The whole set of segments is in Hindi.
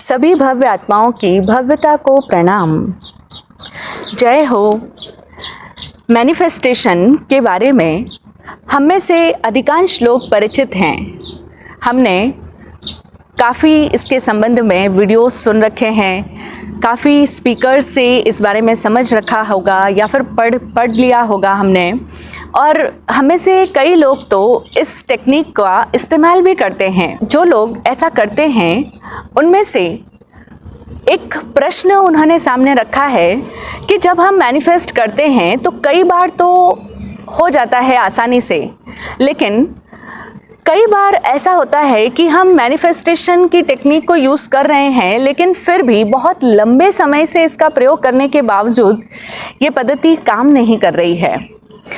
सभी भव्य आत्माओं की भव्यता को प्रणाम। जय हो। मैनिफेस्टेशन के बारे में हम में से अधिकांश लोग परिचित हैं। हमने काफ़ी इसके संबंध में वीडियोस सुन रखे हैं, काफ़ी स्पीकर्स से इस बारे में समझ रखा होगा या फिर पढ़ लिया होगा हमने। और हमें से कई लोग तो इस टेक्निक का इस्तेमाल भी करते हैं। जो लोग ऐसा करते हैं उनमें से एक प्रश्न उन्होंने सामने रखा है कि जब हम मैनिफेस्ट करते हैं तो कई बार तो हो जाता है आसानी से, लेकिन कई बार ऐसा होता है कि हम मैनिफेस्टेशन की टेक्निक को यूज़ कर रहे हैं, लेकिन फिर भी बहुत लंबे समय से इसका प्रयोग करने के बावजूद ये पद्धति काम नहीं कर रही है।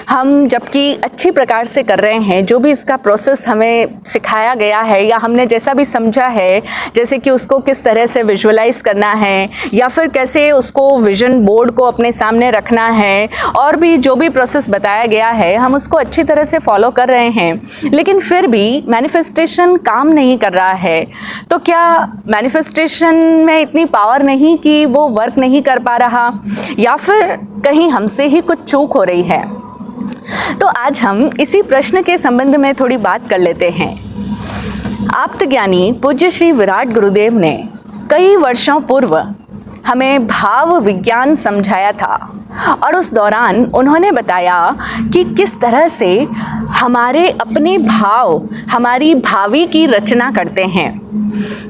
हम जबकि अच्छी प्रकार से कर रहे हैं, जो भी इसका प्रोसेस हमें सिखाया गया है या हमने जैसा भी समझा है, जैसे कि उसको किस तरह से विजुअलाइज करना है या फिर कैसे उसको विजन बोर्ड को अपने सामने रखना है, और भी जो भी प्रोसेस बताया गया है हम उसको अच्छी तरह से फॉलो कर रहे हैं, लेकिन फिर भी मैनिफेस्टेशन काम नहीं कर रहा है। तो क्या मैनिफेस्टेशन में इतनी पावर नहीं कि वो वर्क नहीं कर पा रहा, या फिर कहीं हमसे ही कुछ चूक हो रही है? तो आज हम इसी प्रश्न के संबंध में थोड़ी बात कर लेते हैं। आप्तज्ञानी पूज्य श्री विराट गुरुदेव ने कई वर्षों पूर्व हमें भाव विज्ञान समझाया था, और उस दौरान उन्होंने बताया कि किस तरह से हमारे अपने भाव हमारी भावी की रचना करते हैं।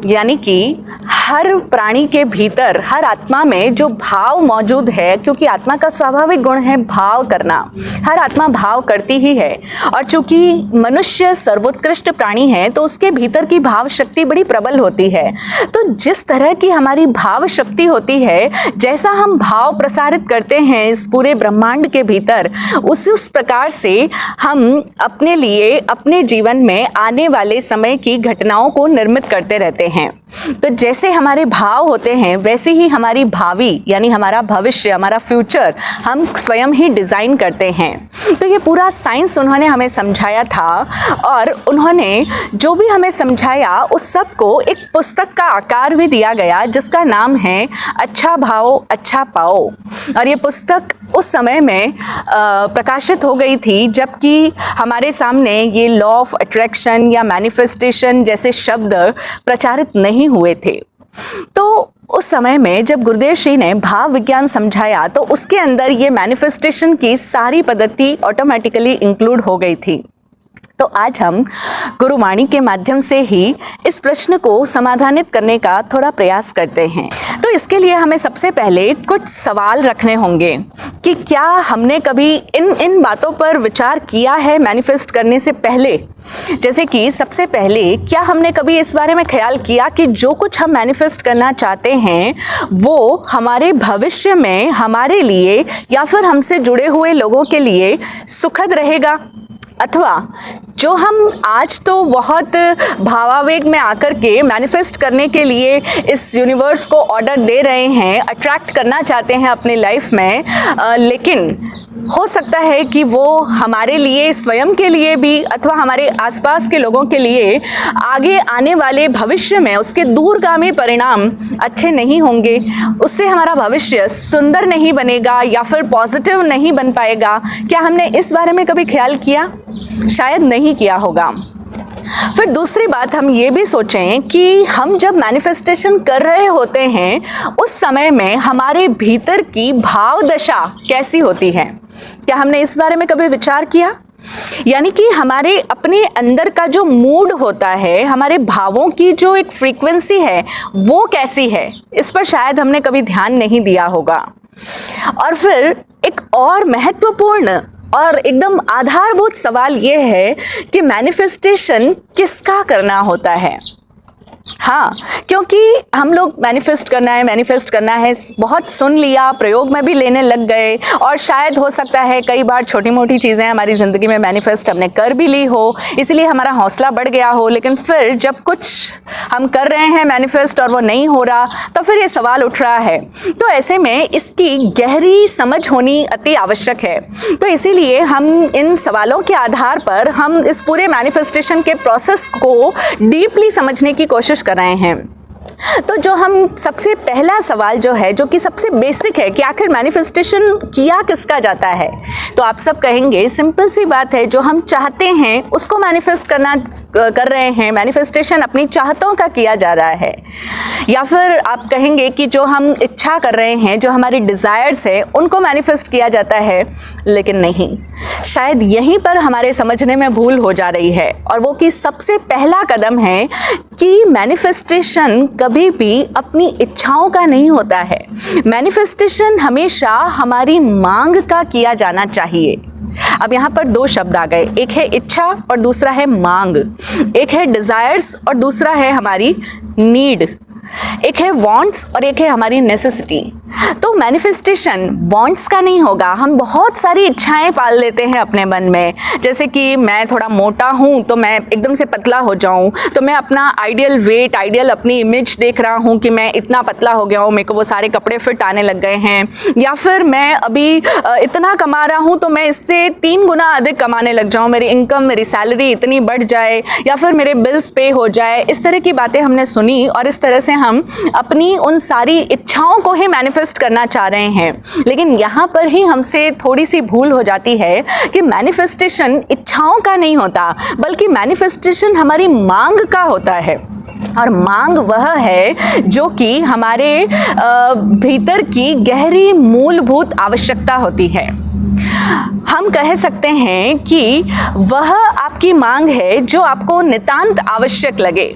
यानी कि हर प्राणी के भीतर, हर आत्मा में जो भाव मौजूद है, क्योंकि आत्मा का स्वाभाविक गुण है भाव करना, हर आत्मा भाव करती ही है। और चूंकि मनुष्य सर्वोत्कृष्ट प्राणी है तो उसके भीतर की भाव शक्ति बड़ी प्रबल होती है। तो जिस तरह की हमारी भाव शक्ति होती है, जैसा हम भाव प्रसारित करते हैं इस पूरे ब्रह्मांड के भीतर, उस प्रकार से हम अपने लिए अपने जीवन में आने वाले समय की घटनाओं को निर्मित करते रहते हैं। तो जैसे हमारे भाव होते हैं वैसे ही हमारी भावी यानी हमारा भविष्य, हमारा फ्यूचर हम स्वयं ही डिज़ाइन करते हैं। तो ये पूरा साइंस उन्होंने हमें समझाया था, और उन्होंने जो भी हमें समझाया उस सब को एक पुस्तक का आकार भी दिया गया, जिसका नाम है अच्छा भाव अच्छा पाओ। और ये पुस्तक उस समय में प्रकाशित हो गई थी जबकि हमारे सामने ये लॉ ऑफ अट्रैक्शन या मैनिफेस्टेशन जैसे शब्द प्रचारित नहीं हुए थे। तो उस समय में जब गुरुदेव श्री ने भाव विज्ञान समझाया तो उसके अंदर ये मैनिफेस्टेशन की सारी पद्धति ऑटोमेटिकली इंक्लूड हो गई थी। तो आज हम गुरुवाणी के माध्यम से ही इस प्रश्न को समाधानित करने का थोड़ा प्रयास करते हैं। तो इसके लिए हमें सबसे पहले कुछ सवाल रखने होंगे कि क्या हमने कभी इन बातों पर विचार किया है मैनिफेस्ट करने से पहले। जैसे कि सबसे पहले, क्या हमने कभी इस बारे में ख्याल किया कि जो कुछ हम मैनिफेस्ट करना चाहते हैं वो हमारे भविष्य में हमारे लिए या फिर हमसे जुड़े हुए लोगों के लिए सुखद रहेगा, अथवा जो हम आज तो बहुत भावावेग में आकर के मैनिफेस्ट करने के लिए इस यूनिवर्स को ऑर्डर दे रहे हैं, अट्रैक्ट करना चाहते हैं अपनी लाइफ में, लेकिन हो सकता है कि वो हमारे लिए, स्वयं के लिए भी अथवा हमारे आसपास के लोगों के लिए आगे आने वाले भविष्य में उसके दूरगामी परिणाम अच्छे नहीं होंगे, उससे हमारा भविष्य सुंदर नहीं बनेगा या फिर पॉजिटिव नहीं बन पाएगा। क्या हमने इस बारे में कभी ख्याल किया? शायद नहीं किया होगा। फिर दूसरी बात, हम ये भी सोचें कि हम जब मैनिफेस्टेशन कर रहे होते हैं उस समय में हमारे भीतर की भाव दशा कैसी होती है। क्या हमने इस बारे में कभी विचार किया? यानी कि हमारे अपने अंदर का जो मूड होता है, हमारे भावों की जो एक फ्रीक्वेंसी है वो कैसी है, इस पर शायद हमने कभी ध्यान नहीं दिया होगा। और फिर एक और महत्वपूर्ण और एकदम आधारभूत सवाल ये है कि मैनिफेस्टेशन किसका करना होता है। हाँ, क्योंकि हम लोग मैनिफेस्ट करना है बहुत सुन लिया, प्रयोग में भी लेने लग गए, और शायद हो सकता है कई बार छोटी मोटी चीज़ें हमारी ज़िंदगी में मैनिफेस्ट हमने कर भी ली हो, इसलिए हमारा हौसला बढ़ गया हो, लेकिन फिर जब कुछ हम कर रहे हैं मैनिफेस्ट और वो नहीं हो रहा, तो फिर ये सवाल उठ रहा है। तो ऐसे में इसकी गहरी समझ होनी अति आवश्यक है। तो इसीलिए हम इन सवालों के आधार पर हम इस पूरे मैनिफेस्टेशन के प्रोसेस को डीपली समझने की कोशिश कर रहे हैं। तो जो हम सबसे पहला सवाल जो है, जो कि सबसे बेसिक है कि आखिर मैनिफेस्टेशन किया किसका जाता है, तो आप सब कहेंगे सिंपल सी बात है, जो हम चाहते हैं उसको मैनिफेस्ट कर रहे हैं, मैनिफेस्टेशन अपनी चाहतों का किया जा रहा है। या फिर आप कहेंगे कि जो हम इच्छा कर रहे हैं, जो हमारी डिज़ायर्स है, उनको मैनिफेस्ट किया जाता है। लेकिन नहीं, शायद यहीं पर हमारे समझने में भूल हो जा रही है, और वो कि सबसे पहला कदम है कि मैनिफेस्टेशन कभी भी अपनी इच्छाओं का नहीं होता है। मैनिफेस्टेशन हमेशा हमारी मांग का किया जाना चाहिए। अब यहाँ पर दो शब्द आ गए, एक है इच्छा और दूसरा है मांग, एक है डिज़ायर्स और दूसरा है हमारी नीड, एक है वांट्स और एक है हमारी नेसेसिटी। तो मैनिफेस्टेशन वांट्स का नहीं होगा। हम बहुत सारी इच्छाएं पाल लेते हैं अपने मन में, जैसे कि मैं थोड़ा मोटा हूँ तो मैं एकदम से पतला हो जाऊँ, तो मैं अपना आइडियल वेट, आइडियल अपनी इमेज देख रहा हूँ कि मैं इतना पतला हो गया हूँ, मेरे को वो सारे कपड़े फिट आने लग गए हैं। या फिर मैं अभी इतना कमा रहा हूँ तो मैं इससे 3 गुना अधिक कमाने लग जाऊँ, मेरी इनकम, मेरी सैलरी इतनी बढ़ जाए, या फिर मेरे बिल्स पे हो जाए। इस तरह की बातें हमने सुनी और इस तरह से हम अपनी उन सारी इच्छाओं को ही मैनिफेस्ट करना चाह रहे हैं। लेकिन यहाँ पर ही हमसे थोड़ी सी भूल हो जाती है कि मैनिफेस्टेशन इच्छाओं का नहीं होता, बल्कि मैनिफेस्टेशन हमारी मांग का होता है। और मांग वह है जो कि हमारे भीतर की गहरी मूलभूत आवश्यकता होती है। हम कह सकते हैं कि वह आपकी मांग है जो आपको नितांत आवश्यक लगे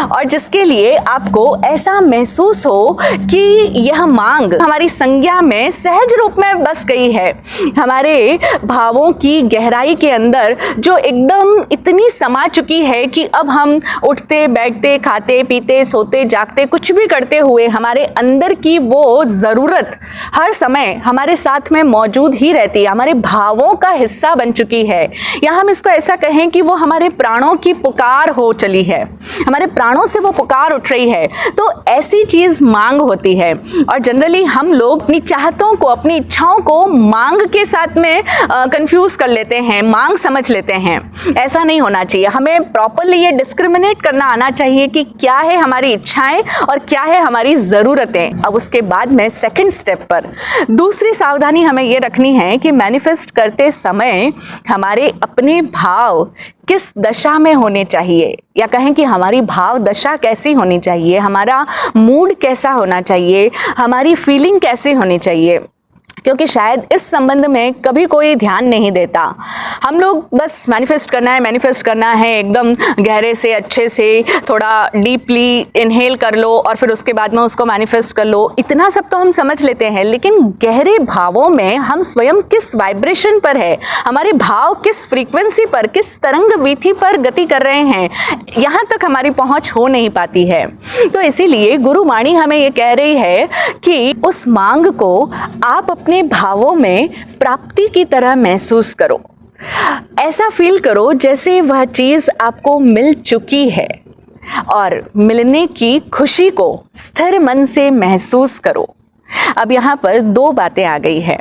और जिसके लिए आपको ऐसा महसूस हो कि यह मांग हमारी संज्ञा में सहज रूप में बस गई है, हमारे भावों की गहराई के अंदर जो एकदम इतनी समा चुकी है कि अब हम उठते बैठते, खाते पीते, सोते जागते, कुछ भी करते हुए हमारे अंदर की वो ज़रूरत हर समय हमारे साथ में मौजूद ही रहती है, हमारे भावों का हिस्सा बन चुकी है। या हम इसको ऐसा कहें कि वो हमारे प्राणों की पुकार हो चली है, हमारे प्राणों से वो पुकार उठ रही है। तो ऐसी चीज मांग होती है। और जनरली हम लोग अपनी चाहतों को, अपनी इच्छाओं को मांग के साथ में कंफ्यूज कर लेते हैं, मांग समझ लेते हैं। ऐसा नहीं होना चाहिए। हमें प्रॉपरली ये डिस्क्रिमिनेट करना आना चाहिए कि क्या है हमारी इच्छाएं और क्या है हमारी ज़रूरतें। अब उसके बाद में सेकंड स्टेप पर दूसरी सावधानी हमें ये रखनी है कि मैनिफेस्ट करते समय हमारे अपने भाव किस दशा में होने चाहिए, या कहें कि हमारी भाव दशा कैसी होनी चाहिए, हमारा मूड कैसा होना चाहिए, हमारी फीलिंग कैसी होनी चाहिए। क्योंकि शायद इस संबंध में कभी कोई ध्यान नहीं देता। हम लोग बस मैनिफेस्ट करना है, एकदम गहरे से, अच्छे से, थोड़ा डीपली इनहेल कर लो और फिर उसके बाद में उसको मैनिफेस्ट कर लो। इतना सब तो हम समझ लेते हैं, लेकिन गहरे भावों में हम स्वयं किस वाइब्रेशन पर है, हमारे भाव किस फ्रीक्वेंसी पर, किस तरंग वीथी पर गति कर रहे हैं, यहाँ तक हमारी पहुँच हो नहीं पाती है। तो इसीलिए गुरुवाणी हमें ये कह रही है कि उस मांग को आप अपने भावों में प्राप्ति की तरह महसूस करो। ऐसा फील करो जैसे वह चीज़ आपको मिल चुकी है और मिलने की खुशी को स्थिर मन से महसूस करो। अब यहाँ पर 2 बातें आ गई है।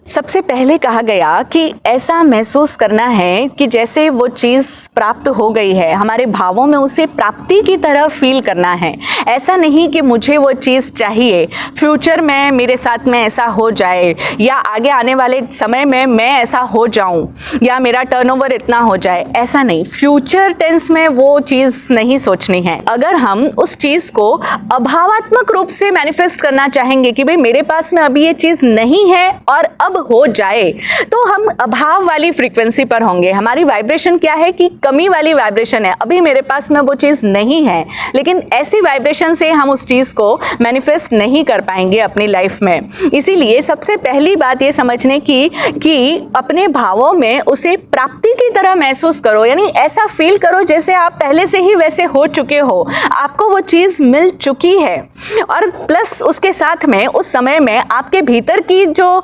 सबसे पहले कहा गया कि ऐसा महसूस करना है कि जैसे वो चीज़ प्राप्त हो गई है, हमारे भावों में उसे प्राप्ति की तरह फील करना है। ऐसा नहीं कि मुझे वो चीज़ चाहिए, फ्यूचर में मेरे साथ में ऐसा हो जाए, या आगे आने वाले समय में मैं ऐसा हो जाऊं, या मेरा टर्नओवर इतना हो जाए। ऐसा नहीं, फ्यूचर टेंस में वो चीज़ नहीं सोचनी है। अगर हम उस चीज़ को अभावात्मक रूप से मैनिफेस्ट करना चाहेंगे कि भाई मेरे पास में अभी ये चीज़ नहीं है और अब हो जाए, तो हम अभाव वाली फ्रीक्वेंसी पर होंगे। हमारी वाइब्रेशन क्या है कि कमी वाली वाइब्रेशन है, अभी मेरे पास में वो चीज़ नहीं है। लेकिन ऐसी वाइब्रेशन से हम उस चीज़ को मैनिफेस्ट नहीं कर पाएंगे अपनी लाइफ में। इसीलिए सबसे पहली बात ये समझने की कि अपने भावों में उसे प्राप्ति की तरह महसूस करो, यानी ऐसा फील करो जैसे आप पहले से ही वैसे हो चुके हो, आपको वो चीज़ मिल चुकी है। और प्लस उसके साथ में उस समय में आपके भीतर की जो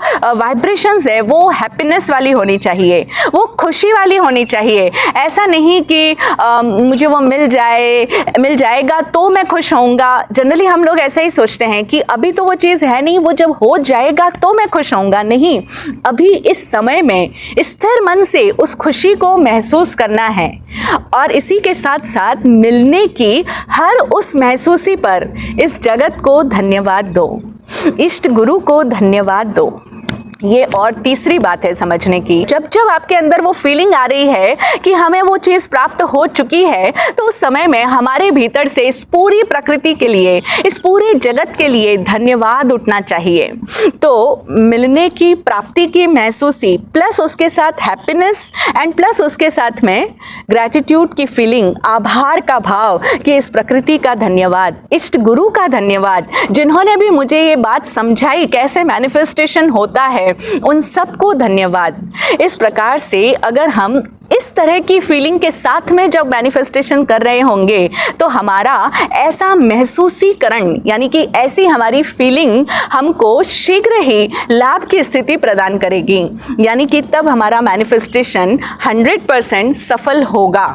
वाइब्रेशंस है वो हैप्पीनेस वाली होनी चाहिए, वो खुशी वाली होनी चाहिए। ऐसा नहीं कि मुझे वो मिल जाएगा तो मैं खुश होऊंगा। जनरली हम लोग ऐसा ही सोचते हैं कि अभी तो वो चीज़ है नहीं, वो जब हो जाएगा तो मैं खुश होऊंगा। नहीं, अभी इस समय में स्थिर मन से उस खुशी को महसूस करना है और इसी के साथ साथ मिलने की हर उस महसूसी पर इस जगत को धन्यवाद दो, इष्ट गुरु को धन्यवाद दो। ये और तीसरी बात है समझने की, जब जब आपके अंदर वो फीलिंग आ रही है कि हमें वो चीज़ प्राप्त हो चुकी है, तो उस समय में हमारे भीतर से इस पूरी प्रकृति के लिए, इस पूरे जगत के लिए धन्यवाद उठना चाहिए। तो मिलने की प्राप्ति की महसूसी प्लस उसके साथ हैप्पीनेस एंड प्लस उसके साथ में ग्रैटिट्यूड की फीलिंग, आभार का भाव कि इस प्रकृति का धन्यवाद, इष्ट गुरु का धन्यवाद, जिन्होंने भी मुझे ये बात समझाई कैसे मैनिफेस्टेशन होता है, उन सबको धन्यवाद। इस प्रकार से अगर हम इस तरह की फीलिंग के साथ में जब मैनिफेस्टेशन कर रहे होंगे तो हमारा ऐसा महसूसीकरण यानी कि ऐसी हमारी फीलिंग हमको शीघ्र ही लाभ की स्थिति प्रदान करेगी, यानी कि तब हमारा मैनिफेस्टेशन 100% सफल होगा,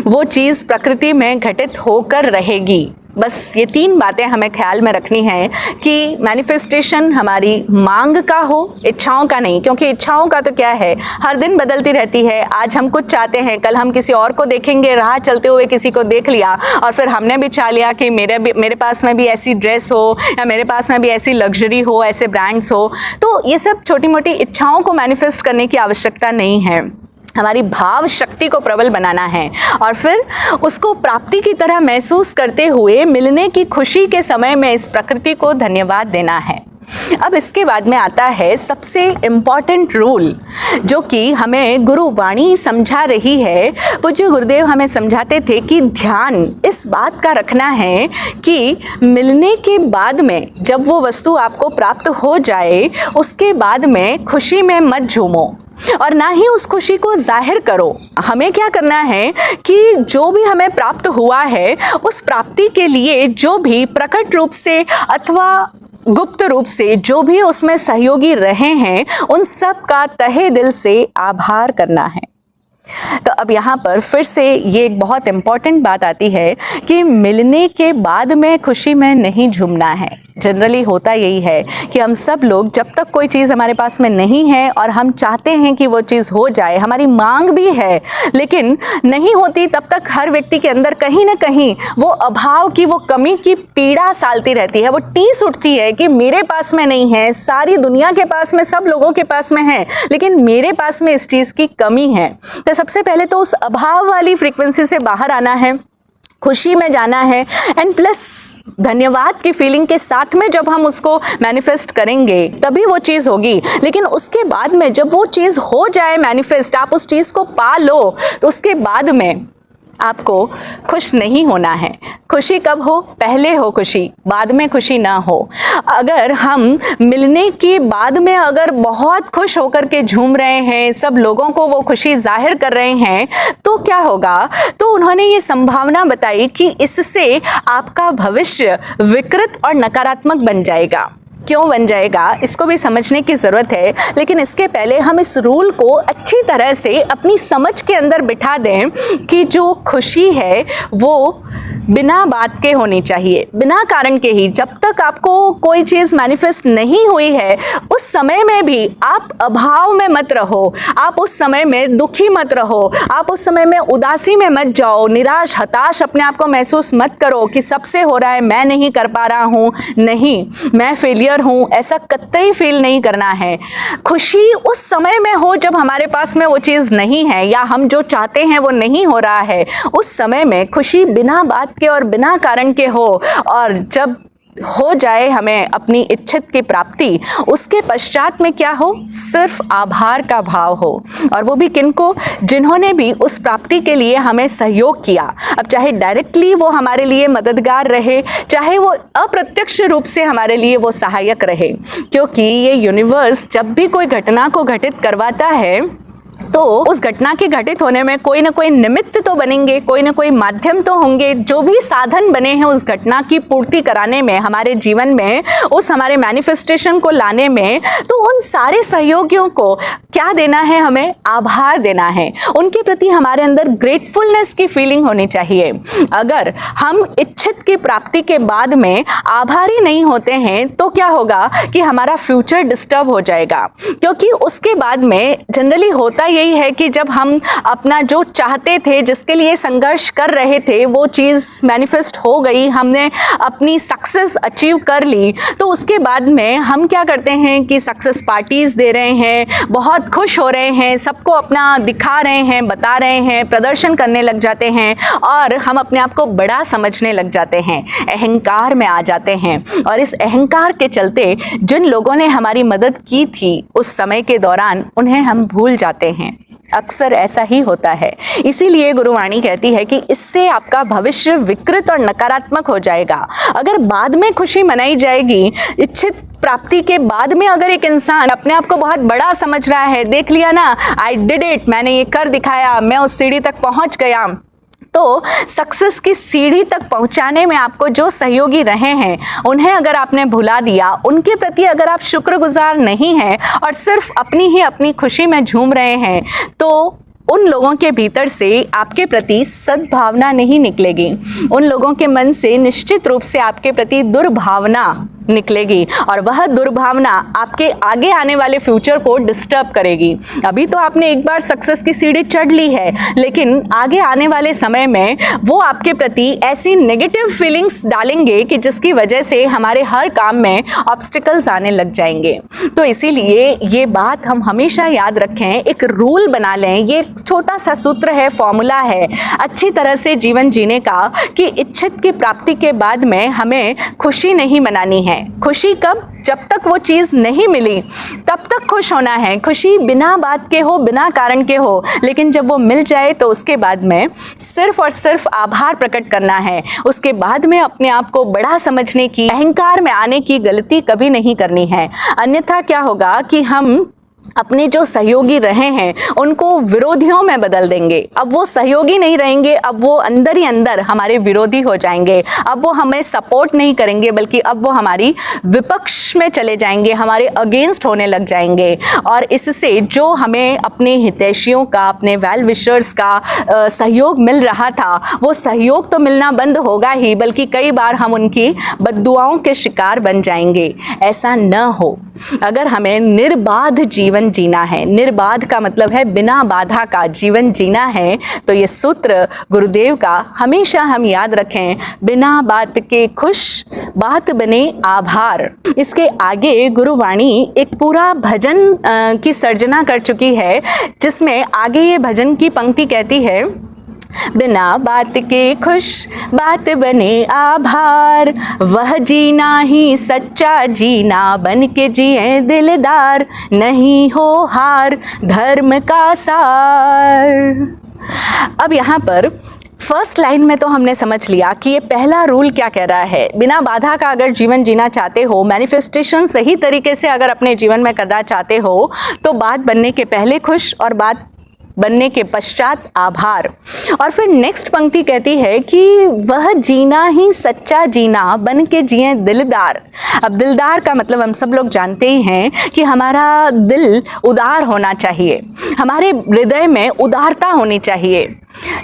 वो चीज़ प्रकृति में घटित होकर रहेगी। बस ये 3 बातें हमें ख्याल में रखनी है कि मैनिफेस्टेशन हमारी मांग का हो, इच्छाओं का नहीं, क्योंकि इच्छाओं का तो क्या है, हर दिन बदलती रहती है। आज हम कुछ चाहते हैं, कल हम किसी और को देखेंगे, राह चलते हुए किसी को देख लिया और फिर हमने भी चाह लिया कि मेरे पास में भी ऐसी ड्रेस हो या मेरे पास में भी ऐसी लग्जरी हो, ऐसे ब्रांड्स हो। तो ये सब छोटी मोटी इच्छाओं को मैनिफेस्ट करने की आवश्यकता नहीं है। हमारी भाव शक्ति को प्रबल बनाना है और फिर उसको प्राप्ति की तरह महसूस करते हुए मिलने की खुशी के समय में इस प्रकृति को धन्यवाद देना है। अब इसके बाद में आता है सबसे इम्पॉर्टेंट रूल, जो कि हमें गुरुवाणी समझा रही है। पूज्य गुरुदेव हमें समझाते थे कि ध्यान इस बात का रखना है कि मिलने के बाद में जब वो वस्तु आपको प्राप्त हो जाए, उसके बाद में खुशी में मत झूमो और ना ही उस खुशी को जाहिर करो। हमें क्या करना है कि जो भी हमें प्राप्त हुआ है, उस प्राप्ति के लिए जो भी प्रकट रूप से अथवा गुप्त रूप से जो भी उसमें सहयोगी रहे हैं, उन सब का तहे दिल से आभार करना है। तो अब यहाँ पर फिर से ये एक बहुत इम्पॉर्टेंट बात आती है कि मिलने के बाद में खुशी में नहीं झूमना है। जनरली होता यही है कि हम सब लोग जब तक कोई चीज़ हमारे पास में नहीं है और हम चाहते हैं कि वो चीज़ हो जाए, हमारी मांग भी है, लेकिन नहीं होती, तब तक हर व्यक्ति के अंदर कहीं ना कहीं वो अभाव की, वो कमी की पीड़ा सालती रहती है। वो टीस उठती है कि मेरे पास में नहीं है, सारी दुनिया के पास में, सब लोगों के पास में है, लेकिन मेरे पास में इस चीज़ की कमी है। तो सबसे पहले तो उस अभाव वाली फ्रीक्वेंसी से बाहर आना है, खुशी में जाना है एंड प्लस धन्यवाद की फीलिंग के साथ में जब हम उसको मैनिफेस्ट करेंगे तभी वो चीज़ होगी। लेकिन उसके बाद में जब वो चीज़ हो जाए मैनिफेस्ट, आप उस चीज़ को पा लो, तो उसके बाद में आपको खुश नहीं होना है। खुशी कब हो? पहले हो खुशी, बाद में खुशी ना हो। अगर हम मिलने के बाद में अगर बहुत खुश होकर के झूम रहे हैं, सब लोगों को वो खुशी जाहिर कर रहे हैं, तो क्या होगा? तो उन्होंने ये संभावना बताई कि इससे आपका भविष्य विकृत और नकारात्मक बन जाएगा। क्यों बन जाएगा, इसको भी समझने की ज़रूरत है। लेकिन इसके पहले हम इस रूल को अच्छी तरह से अपनी समझ के अंदर बिठा दें कि जो खुशी है वो बिना बात के होनी चाहिए, बिना कारण के ही। जब तक आपको कोई चीज़ मैनिफेस्ट नहीं हुई है, उस समय में भी आप अभाव में मत रहो, आप उस समय में दुखी मत रहो, आप उस समय में उदासी में मत जाओ, निराश हताश अपने आप को महसूस मत करो कि सबसे हो रहा है, मैं नहीं कर पा रहा हूँ, नहीं मैं फेलियर हूँ, ऐसा कतई फील नहीं करना है। खुशी उस समय में हो जब हमारे पास में वो चीज़ नहीं है या हम जो चाहते हैं वो नहीं हो रहा है। उस समय में खुशी बिना बात के और बिना कारण के हो, और जब हो जाए हमें अपनी इच्छित की प्राप्ति, उसके पश्चात में क्या हो? सिर्फ आभार का भाव हो, और वो भी किनको? जिन्होंने भी उस प्राप्ति के लिए हमें सहयोग किया। अब चाहे डायरेक्टली वो हमारे लिए मददगार रहे, चाहे वो अप्रत्यक्ष रूप से हमारे लिए वो सहायक रहे, क्योंकि ये यूनिवर्स जब भी कोई घटना को घटित करवाता है तो उस घटना के घटित होने में कोई ना कोई निमित्त तो बनेंगे, कोई ना कोई माध्यम तो होंगे, जो भी साधन बने हैं उस घटना की पूर्ति कराने में, हमारे जीवन में उस हमारे मैनिफेस्टेशन को लाने में। तो उन सारे सहयोगियों को क्या देना है? हमें आभार देना है। उनके प्रति हमारे अंदर ग्रेटफुलनेस की फीलिंग होनी चाहिए। अगर हम इच्छित की प्राप्ति के बाद में आभारी नहीं होते हैं तो क्या होगा कि हमारा फ्यूचर डिस्टर्ब हो जाएगा, क्योंकि उसके बाद में जनरली होता यही है कि जब हम अपना जो चाहते थे, जिसके लिए संघर्ष कर रहे थे, वो चीज़ मैनिफेस्ट हो गई, हमने अपनी सक्सेस अचीव कर ली, तो उसके बाद में हम क्या करते हैं कि सक्सेस पार्टीज दे रहे हैं, बहुत खुश हो रहे हैं, सबको अपना दिखा रहे हैं, बता रहे हैं, प्रदर्शन करने लग जाते हैं और हम अपने आप को बड़ा समझने लग जाते हैं, अहंकार में आ जाते हैं। और इस अहंकार के चलते जिन लोगों ने हमारी मदद की थी उस समय के दौरान, उन्हें हम भूल जाते हैं। अक्सर ऐसा ही होता है। इसीलिए गुरुवाणी कहती है कि इससे आपका भविष्य विकृत और नकारात्मक हो जाएगा। अगर बाद में खुशी मनाई जाएगी, इच्छित प्राप्ति के बाद में अगर एक इंसान अपने आप को बहुत बड़ा समझ रहा है, देख लिया ना, आई डिड इट, मैंने ये कर दिखाया, मैं उस सीढ़ी तक पहुंच गया, तो सक्सेस की सीढ़ी तक पहुंचाने में आपको जो सहयोगी रहे हैं उन्हें अगर आपने भुला दिया, उनके प्रति अगर आप शुक्रगुजार नहीं हैं और सिर्फ अपनी ही अपनी खुशी में झूम रहे हैं, तो उन लोगों के भीतर से आपके प्रति सद्भावना नहीं निकलेगी। उन लोगों के मन से निश्चित रूप से आपके प्रति दुर्भावना निकलेगी और वह दुर्भावना आपके आगे आने वाले फ्यूचर को डिस्टर्ब करेगी। अभी तो आपने एक बार सक्सेस की सीढ़ी चढ़ ली है, लेकिन आगे आने वाले समय में वो आपके प्रति ऐसी नेगेटिव फीलिंग्स डालेंगे कि जिसकी वजह से हमारे हर काम में ऑब्स्टिकल्स आने लग जाएंगे। तो इसीलिए ये बात हम हमेशा याद रखें, एक रूल बना लें, ये छोटा सा सूत्र है, फॉर्मूला है अच्छी तरह से जीवन जीने का, कि इच्छित की प्राप्ति के बाद में हमें खुशी नहीं मनानी है। खुशी कब? जब तक वो चीज़ नहीं मिली तब तक खुश होना है। खुशी बिना बात के हो, बिना कारण के हो, लेकिन जब वो मिल जाए तो उसके बाद में सिर्फ और सिर्फ आभार प्रकट करना है। उसके बाद में अपने आप को बड़ा समझने की, अहंकार में आने की गलती कभी नहीं करनी है। अन्यथा क्या होगा कि हम अपने जो सहयोगी रहे हैं उनको विरोधियों में बदल देंगे। अब वो सहयोगी नहीं रहेंगे, अब वो अंदर ही अंदर हमारे विरोधी हो जाएंगे। अब वो हमें सपोर्ट नहीं करेंगे, बल्कि अब वो हमारी विपक्ष में चले जाएंगे, हमारे अगेंस्ट होने लग जाएंगे। और इससे जो हमें अपने हितैषियों का, अपने वेल विशर्स का सहयोग मिल रहा था, वो सहयोग तो मिलना बंद होगा ही, बल्कि कई बार हम उनकी बद्दुआओं के शिकार बन जाएंगे। ऐसा न हो। अगर हमें निर्बाध जीवन जीना है, निर्बाध का मतलब है बिना बाधा का जीवन जीना है, तो ये सूत्र गुरुदेव का हमेशा हम याद रखें, बिना बात के खुश, बात बने आभार। इसके आगे गुरुवाणी एक पूरा भजन की सर्जना कर चुकी है, जिसमें आगे ये भजन की पंक्ति कहती है, बिना बात के खुश, बात बने आभार, वह जीना ही सच्चा जीना, बन के जिए दिलदार, नहीं हो हार धर्म का सार। अब यहाँ पर फर्स्ट लाइन में तो हमने समझ लिया कि ये पहला रूल क्या कह रहा है। बिना बाधा का अगर जीवन जीना चाहते हो, मैनिफेस्टेशन सही तरीके से अगर अपने जीवन में करना चाहते हो, तो बात बनने के पहले खुश और बात बनने के पश्चात आभार। और फिर नेक्स्ट पंक्ति कहती है कि वह जीना ही सच्चा जीना, बन के जिए दिलदार। अब दिलदार का मतलब हम सब लोग जानते ही हैं कि हमारा दिल उदार होना चाहिए, हमारे हृदय में उदारता होनी चाहिए।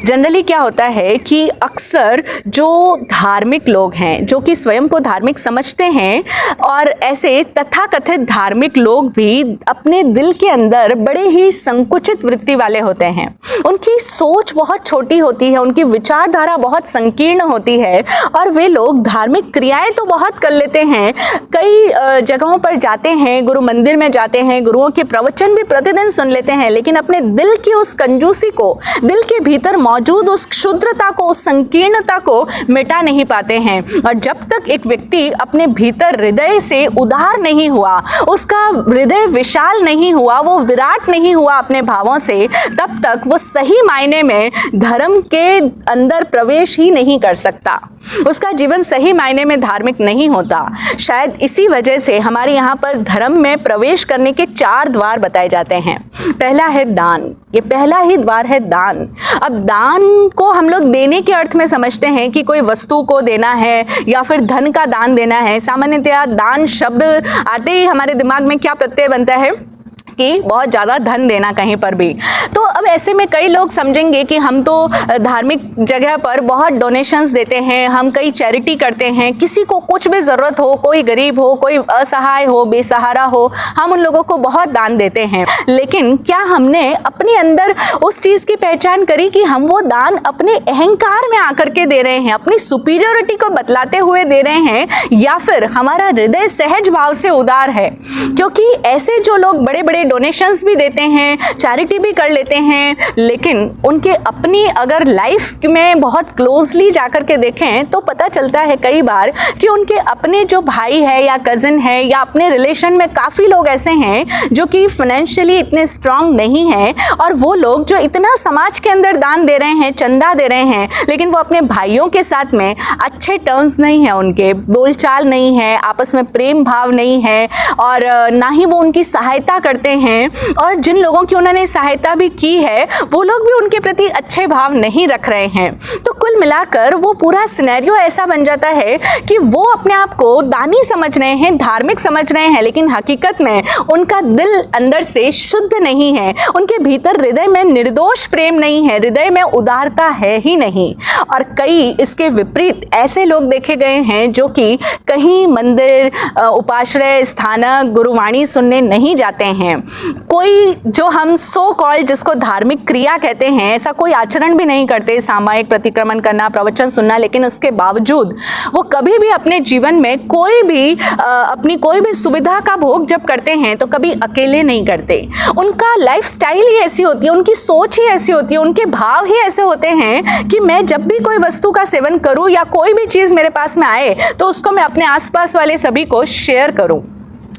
जनरली क्या होता है कि अक्सर जो धार्मिक लोग हैं, जो कि स्वयं को धार्मिक समझते हैं, और ऐसे तथाकथित धार्मिक लोग भी अपने दिल के अंदर बड़े ही संकुचित वृत्ति वाले होते हैं। उनकी सोच बहुत छोटी होती है, उनकी विचारधारा बहुत संकीर्ण होती है, और वे लोग धार्मिक क्रियाएं तो बहुत कर लेते हैं, कई जगहों पर जाते हैं, गुरु मंदिर में जाते हैं, गुरुओं के प्रवचन भी प्रतिदिन सुन लेते हैं, लेकिन अपने दिल की उस कंजूसी को, दिल के भीतर भीतर मौजूद उस क्षुद्रता को, उस संकीर्णता को मिटा नहीं पाते हैं। और जब तक एक व्यक्ति अपने भीतर हृदय से उदार नहीं हुआ, उसका हृदय विशाल नहीं हुआ, वो विराट नहीं हुआ अपने भावों से, तब तक वो सही मायने में धर्म के अंदर प्रवेश ही नहीं कर सकता। उसका जीवन सही मायने में धार्मिक नहीं होता। शायद इसी वजह से हमारे यहाँ पर धर्म में प्रवेश करने के 4 द्वार बताए जाते हैं। पहला है दान। ये पहला ही द्वार है दान। अब दान को हम लोग देने के अर्थ में समझते हैं कि कोई वस्तु को देना है या फिर धन का दान देना है। सामान्यतया दान शब्द आते ही हमारे दिमाग में क्या प्रत्यय बनता है कि बहुत ज़्यादा धन देना कहीं पर भी। तो अब ऐसे में कई लोग समझेंगे कि हम तो धार्मिक जगह पर बहुत डोनेशंस देते हैं, हम कई चैरिटी करते हैं, किसी को कुछ भी ज़रूरत हो, कोई गरीब हो, कोई असहाय हो, बेसहारा हो, हम उन लोगों को बहुत दान देते हैं। लेकिन क्या हमने अपने अंदर उस चीज़ की पहचान करी कि हम वो दान अपने अहंकार में आकर के दे रहे हैं, अपनी सुपीरियोरिटी को बतलाते हुए दे रहे हैं, या फिर हमारा हृदय सहज भाव से उदार है? क्योंकि ऐसे जो लोग बड़े बड़े डोनेशंस भी देते हैं, चैरिटी भी कर लेते हैं, लेकिन उनके अपनी अगर लाइफ में बहुत क्लोजली जाकर के देखें तो पता चलता है कई बार कि उनके अपने जो भाई है या कज़न है या अपने रिलेशन में काफ़ी लोग ऐसे हैं जो कि फाइनेंशियली इतने स्ट्रांग नहीं हैं, और वो लोग जो इतना समाज के अंदर दान दे रहे हैं, चंदा दे रहे हैं, लेकिन वो अपने भाइयों के साथ में अच्छे टर्म्स नहीं हैं, उनके बोलचाल नहीं है, आपस में प्रेम भाव नहीं है, और ना ही वो उनकी सहायता करते हैं, और जिन लोगों की उन्होंने सहायता भी की है वो लोग भी उनके प्रति अच्छे भाव नहीं रख रहे हैं। तो कुल मिलाकर वो पूरा सिनेरियो ऐसा बन जाता है कि वो अपने आप को दानी समझ रहे हैं, धार्मिक समझ रहे हैं, लेकिन हकीकत में उनका दिल अंदर से शुद्ध नहीं है, उनके भीतर हृदय में निर्दोष प्रेम नहीं है, हृदय में उदारता है ही नहीं। और कई इसके विपरीत ऐसे लोग देखे गए हैं जो कि कहीं मंदिर, उपाश्रय स्थानक, गुरुवाणी सुनने नहीं जाते हैं, कोई जो हम सो कॉल्ड जिसको धार्मिक क्रिया कहते हैं ऐसा कोई आचरण भी नहीं करते, सामायिक प्रतिक्रमण करना, प्रवचन सुनना, लेकिन उसके बावजूद वो कभी भी अपने जीवन में कोई भी अपनी कोई भी सुविधा का भोग जब करते हैं तो कभी अकेले नहीं करते। उनका लाइफ स्टाइल ही ऐसी होती है, उनकी सोच ही ऐसी होती है, उनके भाव ही ऐसे होते हैं कि मैं जब भी कोई वस्तु का सेवन करूं या कोई भी चीज़ मेरे पास में आए तो उसको मैं अपने आसपास वाले सभी को शेयर करूं।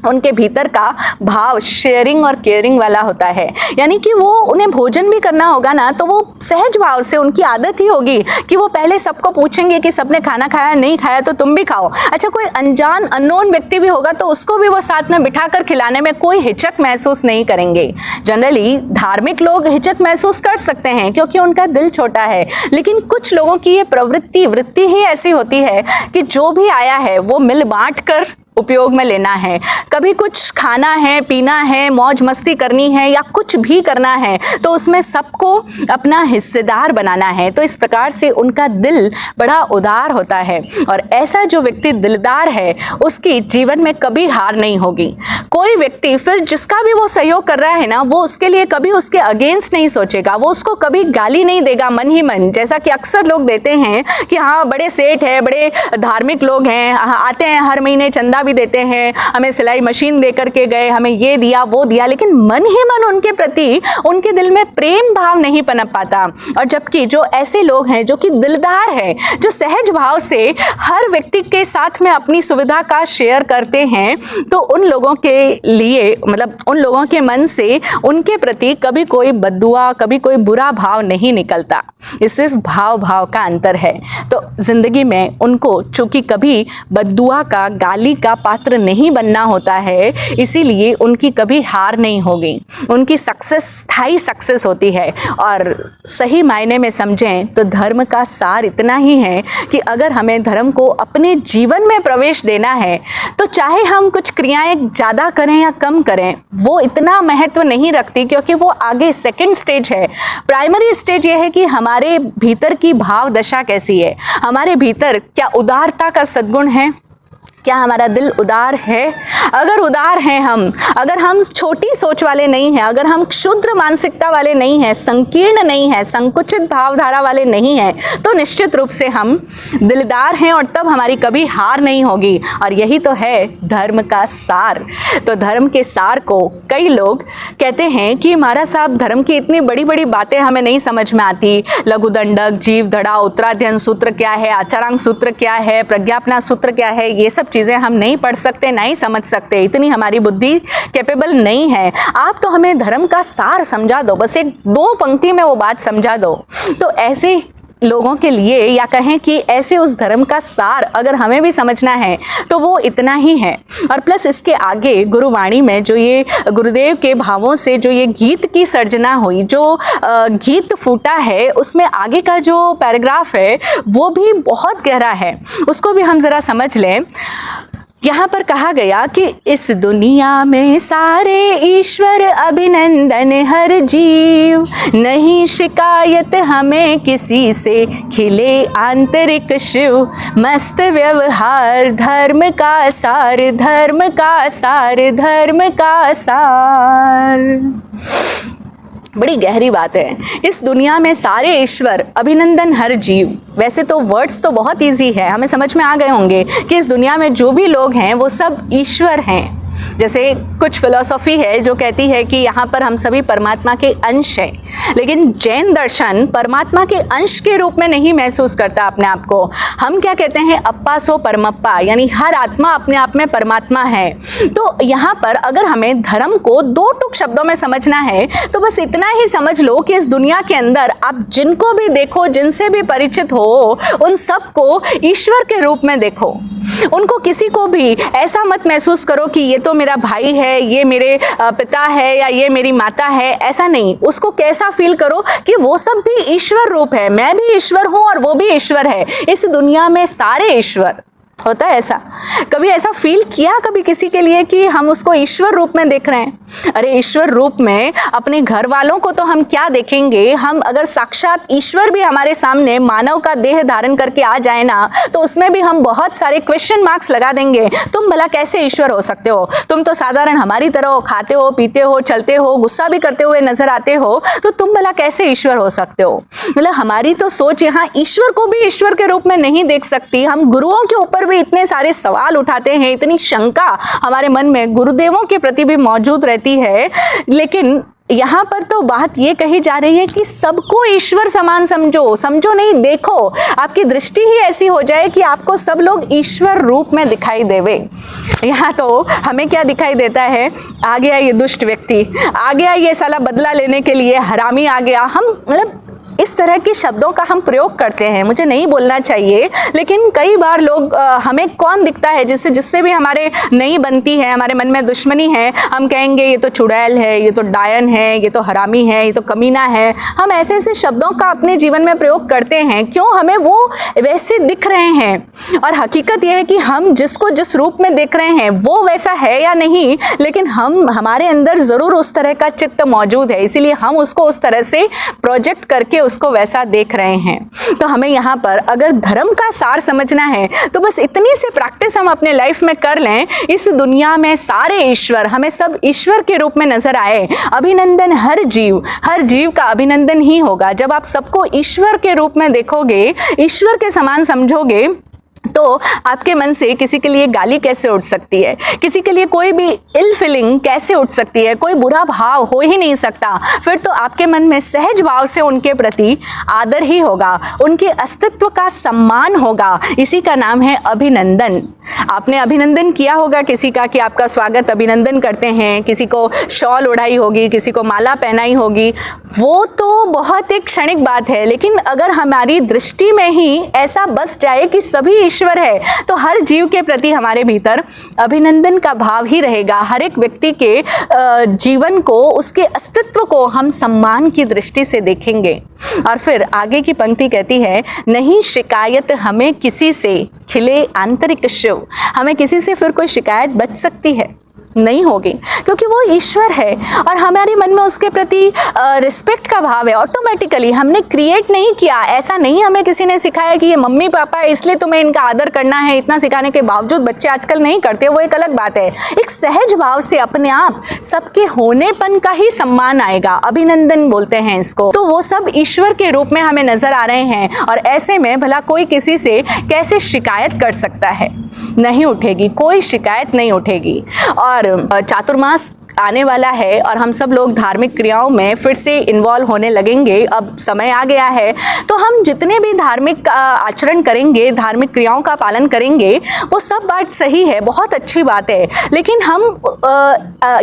उनके भीतर का भाव शेयरिंग और केयरिंग वाला होता है, यानी कि वो उन्हें भोजन भी करना होगा ना तो वो सहज भाव से, उनकी आदत ही होगी कि वो पहले सबको पूछेंगे कि सबने खाना खाया, नहीं खाया तो तुम भी खाओ। अच्छा, कोई अनजान अननोन व्यक्ति भी होगा तो उसको भी वो साथ में बिठाकर खिलाने में कोई हिचक महसूस नहीं करेंगे। जनरली धार्मिक लोग हिचक महसूस कर सकते हैं क्योंकि उनका दिल छोटा है, लेकिन कुछ लोगों की ये वृत्ति ही ऐसी होती है कि जो भी आया है वो मिल बांट कर उपयोग में लेना है। कभी कुछ खाना है, पीना है, मौज मस्ती करनी है या कुछ भी करना है तो उसमें सबको अपना हिस्सेदार बनाना है। तो इस प्रकार से उनका दिल बड़ा उदार होता है, और ऐसा जो व्यक्ति दिलदार है उसकी जीवन में कभी हार नहीं होगी। कोई व्यक्ति फिर जिसका भी वो सहयोग कर रहा है ना, वो उसके लिए कभी उसके अगेंस्ट नहीं सोचेगा, वो उसको कभी गाली नहीं देगा मन ही मन, जैसा कि अक्सर लोग देते हैं कि हाँ बड़े सेठ है, बड़े धार्मिक लोग हैं, आते हैं हर महीने चंदा भी देते हैं, हमें सिलाई मशीन दे करके गए, हमें ये दिया वो दिया, लेकिन मन ही मन उनके प्रति उनके दिल में प्रेम भाव नहीं पनप पाता। और जबकि जो ऐसे लोग हैं जो कि दिलदार हैं, जो सहज भाव से हर व्यक्ति के साथ में अपनी सुविधा का शेयर करते हैं, तो उन लोगों के लिए, मतलब उन लोगों के मन से उनके प्रति कभी कोई बद्दुआ, कभी कोई बुरा भाव नहीं निकलता। ये सिर्फ भाव का अंतर है। तो जिंदगी में उनको चूंकि कभी बद्दुआ का, गाली का पात्र नहीं बनना होता है, इसीलिए उनकी कभी हार नहीं होगी, उनकी सक्सेस स्थायी सक्सेस होती है। और सही मायने में समझें तो धर्म का सार इतना ही है कि अगर हमें धर्म को अपने जीवन में प्रवेश देना है तो चाहे हम कुछ क्रियाएं ज़्यादा करें या कम करें, वो इतना महत्व नहीं रखती, क्योंकि वो आगे सेकंड स्टेज है। प्राइमरी स्टेज ये है कि हमारे भीतर की भाव दशा कैसी है, हमारे भीतर क्या उदारता का सद्गुण है, क्या हमारा दिल उदार है? अगर उदार हैं हम, अगर हम छोटी सोच वाले नहीं हैं, अगर हम क्षुद्र मानसिकता वाले नहीं हैं, संकीर्ण नहीं हैं, संकुचित भावधारा वाले नहीं हैं, तो निश्चित रूप से हम दिलदार हैं और तब हमारी कभी हार नहीं होगी। और यही तो है धर्म का सार। तो धर्म के सार को कई लोग कहते हैं कि महाराज साहब धर्म की इतनी बड़ी बड़ी बातें हमें नहीं समझ में आती। लघु दंडक, जीव धड़ा, उत्तराध्ययन सूत्र क्या है, आचारांग सूत्र क्या है, प्रज्ञापना सूत्र क्या है, ये सब चीज़ें हम नहीं पढ़ सकते, नहीं समझ सकते, इतनी हमारी बुद्धि कैपेबल नहीं है। आप तो हमें धर्म का सार समझा दो, बस एक दो पंक्ति में वो बात समझा दो। तो ऐसे लोगों के लिए, या कहें कि ऐसे उस धर्म का सार अगर हमें भी समझना है तो वो इतना ही है। और प्लस इसके आगे गुरुवाणी में जो ये गुरुदेव के भावों से जो ये गीत की सर्जना हुई, जो गीत फूटा है, उसमें आगे का जो पैराग्राफ है वो भी बहुत गहरा है। उसको भी हम ज़रा समझ लें। यहाँ पर कहा गया कि इस दुनिया में सारे ईश्वर, अभिनंदन हर जीव, नहीं शिकायत हमें किसी से, खिले आंतरिक शिव, मस्त व्यवहार, धर्म का सार, धर्म का सार, धर्म का सार। बड़ी गहरी बात है। इस दुनिया में सारे ईश्वर, अभिनंदन हर जीव। वैसे तो वर्ड्स तो बहुत इजी है, हमें समझ में आ गए होंगे कि इस दुनिया में जो भी लोग हैं वो सब ईश्वर हैं। जैसे कुछ फिलॉसफी है जो कहती है कि यहाँ पर हम सभी परमात्मा के अंश हैं, लेकिन जैन दर्शन परमात्मा के अंश के रूप में नहीं महसूस करता अपने आप को। हम क्या कहते हैं, अप्पा सो परमप्पा, यानी हर आत्मा अपने आप में परमात्मा है। तो यहाँ पर अगर हमें धर्म को दो टुक शब्दों में समझना है तो बस इतना ही समझ लो कि इस दुनिया के अंदर आप जिनको भी देखो, जिनसे भी परिचित हो, उन सबको ईश्वर के रूप में देखो। उनको किसी को भी ऐसा मत महसूस करो कि ये तो मेरा भाई है, ये मेरे पिता है, या ये मेरी माता है, ऐसा नहीं। उसको कैसा फील करो कि वो सब भी ईश्वर रूप है, मैं भी ईश्वर हूँ और वो भी ईश्वर है। इस दुनिया में सारे ईश्वर। होता है ऐसा? कभी ऐसा फील किया कभी किसी के लिए कि हम उसको ईश्वर रूप में देख रहे हैं? अरे ईश्वर रूप में अपने घर वालों को तो हम क्या देखेंगे, हम अगर साक्षात ईश्वर भी हमारे सामने मानव का देह धारण करके आ जाए ना, तो उसमें भी हम बहुत सारे क्वेश्चन मार्क्स लगा देंगे। तुम भला कैसे ईश्वर हो सकते हो? तुम तो साधारण हमारी तरह हो, खाते हो, पीते हो, चलते हो, गुस्सा भी करते हुए नजर आते हो, तो तुम भला कैसे ईश्वर हो सकते हो? मतलब हमारी तो सोच यहाँ ईश्वर को भी ईश्वर के रूप में नहीं देख सकती। हम गुरुओं के ऊपर भी इतने सारे सवाल उठाते हैं, इतनी शंका हमारे मन में गुरुदेवों के प्रति भी मौजूद रहती है। लेकिन यहाँ पर तो बात ये कही जा रही है कि सबको ईश्वर समान समझो, समझो नहीं, देखो। आपकी दृष्टि ही ऐसी हो जाए कि आपको सब लोग ईश्वर रूप में दिखाई देवे। यहाँ तो हमें क्या दिखाई देता है, आ गया ये दुष्ट व्यक्ति, आ गया ये साला बदला लेने के लिए, हरामी आ गया। हम मतलब इस तरह के शब्दों का हम प्रयोग करते हैं, मुझे नहीं बोलना चाहिए, लेकिन कई बार लोग हमें कौन दिखता है जिससे भी हमारे नहीं बनती है, हमारे मन में दुश्मनी है, हम कहेंगे ये तो चुड़ैल है, ये तो डायन है, ये तो हरामी है, ये तो कमीना है। हम ऐसे ऐसे शब्दों का अपने जीवन में प्रयोग करते हैं। क्यों? हमें वो वैसे दिख रहे हैं। और हकीकत यह है कि हम जिसको जिस रूप में देख रहे हैं वो वैसा है या नहीं, लेकिन हमारे अंदर ज़रूर उस तरह का चित्त मौजूद है, इसीलिए हम उसको उस तरह से प्रोजेक्ट करके उसको वैसा देख रहे हैं। तो हमें यहाँ पर अगर धर्म का सार समझना है तो बस इतनी सी प्रैक्टिस हम अपने लाइफ में कर लें, इस दुनिया में सारे ईश्वर हमें सब ईश्वर के रूप में नजर आए। अभिनंदन हर जीव का अभिनंदन ही होगा। जब आप सबको ईश्वर के रूप में देखोगे, ईश्वर के समान समझोगे, तो आपके मन से किसी के लिए गाली कैसे उठ सकती है, किसी के लिए कोई भी इल फीलिंग कैसे उठ सकती है, कोई बुरा भाव हो ही नहीं सकता। फिर तो आपके मन में सहज भाव से उनके प्रति आदर ही होगा, उनके अस्तित्व का सम्मान होगा। इसी का नाम है अभिनंदन। आपने अभिनंदन किया होगा किसी का कि आपका स्वागत अभिनंदन करते हैं, किसी को शॉल उड़ाई होगी, किसी को माला पहनाई होगी, वो तो बहुत एक क्षणिक बात है। लेकिन अगर हमारी दृष्टि में ही ऐसा बस जाए कि सभी ईश्वर है, तो हर जीव के प्रति हमारे भीतर अभिनंदन का भाव ही रहेगा। हर एक व्यक्ति के जीवन को, उसके अस्तित्व को हम सम्मान की दृष्टि से देखेंगे। और फिर आगे की पंक्ति कहती है, नहीं शिकायत हमें किसी से, खिले आंतरिक शिव। हमें किसी से फिर कोई शिकायत बच सकती है? नहीं होगी, क्योंकि वो ईश्वर है और हमारे मन में उसके प्रति रिस्पेक्ट का भाव है। ऑटोमेटिकली हमने क्रिएट नहीं किया, ऐसा नहीं हमें किसी ने सिखाया कि ये मम्मी पापा है इसलिए तुम्हें इनका आदर करना है। इतना सिखाने के बावजूद बच्चे आजकल नहीं करते, वो एक अलग बात है। एक सहज भाव से अपने आप सबके होनेपन का ही सम्मान आएगा, अभिनंदन बोलते हैं इसको। तो वो सब ईश्वर के रूप में हमें नजर आ रहे हैं और ऐसे में भला कोई किसी से कैसे शिकायत कर सकता है? नहीं उठेगी, कोई शिकायत नहीं उठेगी। और चातुर्मास आने वाला है और हम सब लोग धार्मिक क्रियाओं में फिर से इन्वॉल्व होने लगेंगे। अब समय आ गया है, तो हम जितने भी धार्मिक आचरण करेंगे, धार्मिक क्रियाओं का पालन करेंगे, वो सब बात सही है, बहुत अच्छी बात है। लेकिन हम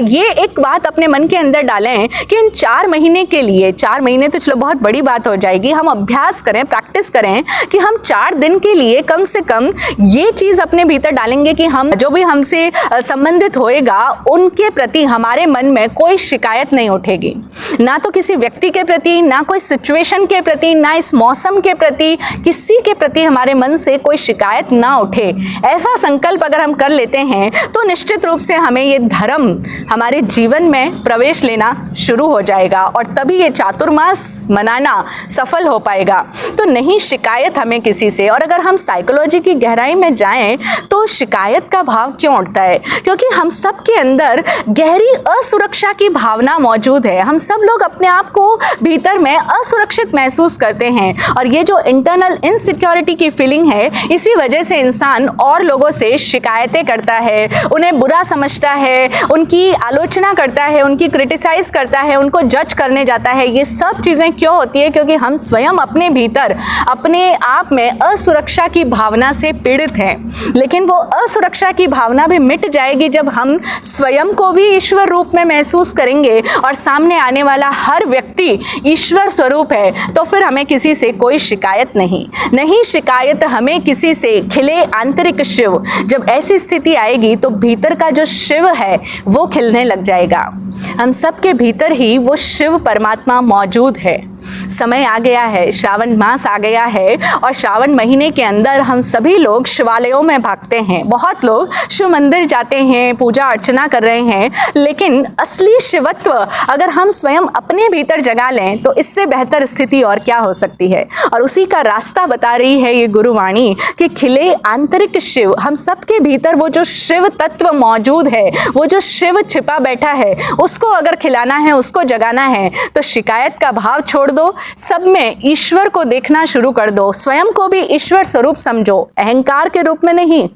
ये एक बात अपने मन के अंदर डालें कि इन 4 महीने के लिए, 4 महीने तो चलो बहुत बड़ी बात हो जाएगी, हम अभ्यास करें, प्रैक्टिस करें कि हम 4 दिन के लिए कम से कम ये चीज़ अपने भीतर डालेंगे कि हम जो भी हमसे संबंधित होएगा उनके प्रति हमारे मन में कोई शिकायत नहीं उठेगी, ना तो किसी व्यक्ति के प्रति, ना कोई सिचुएशन के प्रति, ना इस मौसम के प्रति, किसी के प्रति हमारे मन से कोई शिकायत ना उठे। ऐसा संकल्प अगर हम कर लेते हैं तो निश्चित रूप से हमें ये धर्म हमारे जीवन में प्रवेश लेना शुरू हो जाएगा और तभी ये चातुर्मास मनाना सफल हो पाएगा। तो नहीं शिकायत हमें किसी से। और अगर हम साइकोलॉजी की गहराई में जाएं तो शिकायत का भाव क्यों उठता है? क्योंकि हम सब के अंदर गहरी असुरक्षा की भावना मौजूद है। हम सब लोग अपने आप को भीतर में असुरक्षित महसूस करते हैं और ये जो इंटरनल इनसिक्योरिटी की फीलिंग है, इसी वजह से इंसान और लोगों से शिकायतें करता है, उन्हें बुरा समझता है, उनकी आलोचना करता है, उनकी क्रिटिसाइज करता है, उनको जज करने जाता है। ये सब चीज़ें क्यों होती है? क्योंकि हम स्वयं अपने भीतर अपने आप में असुरक्षा की भावना से पीड़ित हैं। लेकिन वो असुरक्षा की भावना भी मिट जाएगी जब हम स्वयं को भी ईश्वर रूप में महसूस करेंगे और सामने आने वाला हर व्यक्ति ईश्वर स्वरूप है। तो फिर हमें किसी से कोई शिकायत नहीं शिकायत हमें किसी से। खिले आंतरिक शिव, जब ऐसी स्थिति आएगी तो भीतर का जो शिव है वो खिलने लग जाएगा। हम सबके भीतर ही वो शिव परमात्मा मौजूद है। समय आ गया है, श्रावण मास आ गया है और श्रावण महीने के अंदर हम सभी लोग शिवालयों में भागते हैं। बहुत लोग शिव मंदिर जाते हैं, पूजा अर्चना कर रहे हैं, लेकिन असली शिवत्व अगर हम स्वयं अपने भीतर जगा लें तो इससे बेहतर स्थिति और क्या हो सकती है। और उसी का रास्ता बता रही है ये गुरुवाणी कि खिले आंतरिक शिव। हम सबके भीतर वो जो शिव तत्व मौजूद है, वो जो शिव छिपा बैठा है, उसको अगर खिलाना है, उसको जगाना है, तो शिकायत का भाव छोड़ दो, सब में ईश्वर को देखना शुरू कर दो। स्वयं को भी ईश्वर स्वरूप समझो, अहंकार के रूप में नहीं,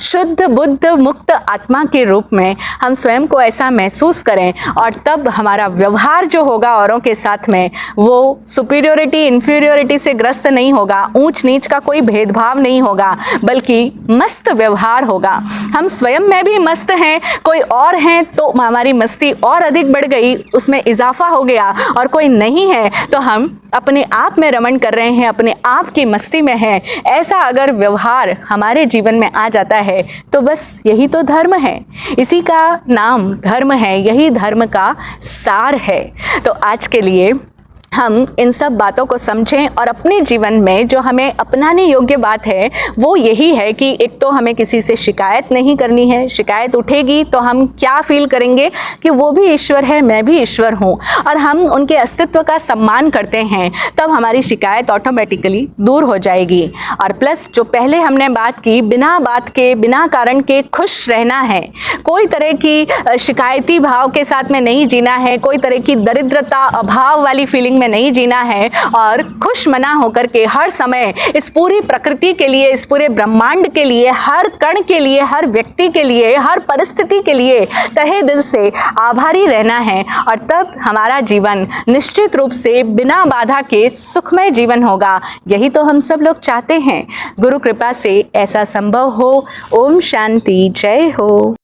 शुद्ध बुद्ध मुक्त आत्मा के रूप में हम स्वयं को ऐसा महसूस करें। और तब हमारा व्यवहार जो होगा औरों के साथ में, वो सुपीरियोरिटी इंफीरियोरिटी से ग्रस्त नहीं होगा, ऊंच नीच का कोई भेदभाव नहीं होगा, बल्कि मस्त व्यवहार होगा। हम स्वयं में भी मस्त हैं, कोई और हैं तो हमारी मस्ती और अधिक बढ़ गई, उसमें इजाफा हो गया, और कोई नहीं है तो हम अपने आप में रमण कर रहे हैं, अपने आप की मस्ती में हैं। ऐसा अगर व्यवहार हमारे जीवन में आ जाता है तो बस यही तो धर्म है, इसी का नाम धर्म है, यही धर्म का सार है। तो आज के लिए हम इन सब बातों को समझें और अपने जीवन में जो हमें अपनाने योग्य बात है वो यही है कि एक तो हमें किसी से शिकायत नहीं करनी है। शिकायत उठेगी तो हम क्या फील करेंगे कि वो भी ईश्वर है, मैं भी ईश्वर हूँ, और हम उनके अस्तित्व का सम्मान करते हैं, तब हमारी शिकायत ऑटोमेटिकली दूर हो जाएगी। और प्लस जो पहले हमने बात की, बिना बात के, बिना कारण के खुश रहना है, कोई तरह की शिकायती भाव के साथ में नहीं जीना है, कोई तरह की दरिद्रता अभाव वाली फीलिंग में नहीं जीना है, और खुश मना होकर के हर समय इस पूरी प्रकृति के लिए, इस पूरे ब्रह्मांड के लिए, हर कण के लिए, हर व्यक्ति के लिए, हर परिस्थिति के लिए तहे दिल से आभारी रहना है। और तब हमारा जीवन निश्चित रूप से बिना बाधा के सुखमय जीवन होगा। यही तो हम सब लोग चाहते हैं। गुरु कृपा से ऐसा संभव हो। ओम शांति, जय हो।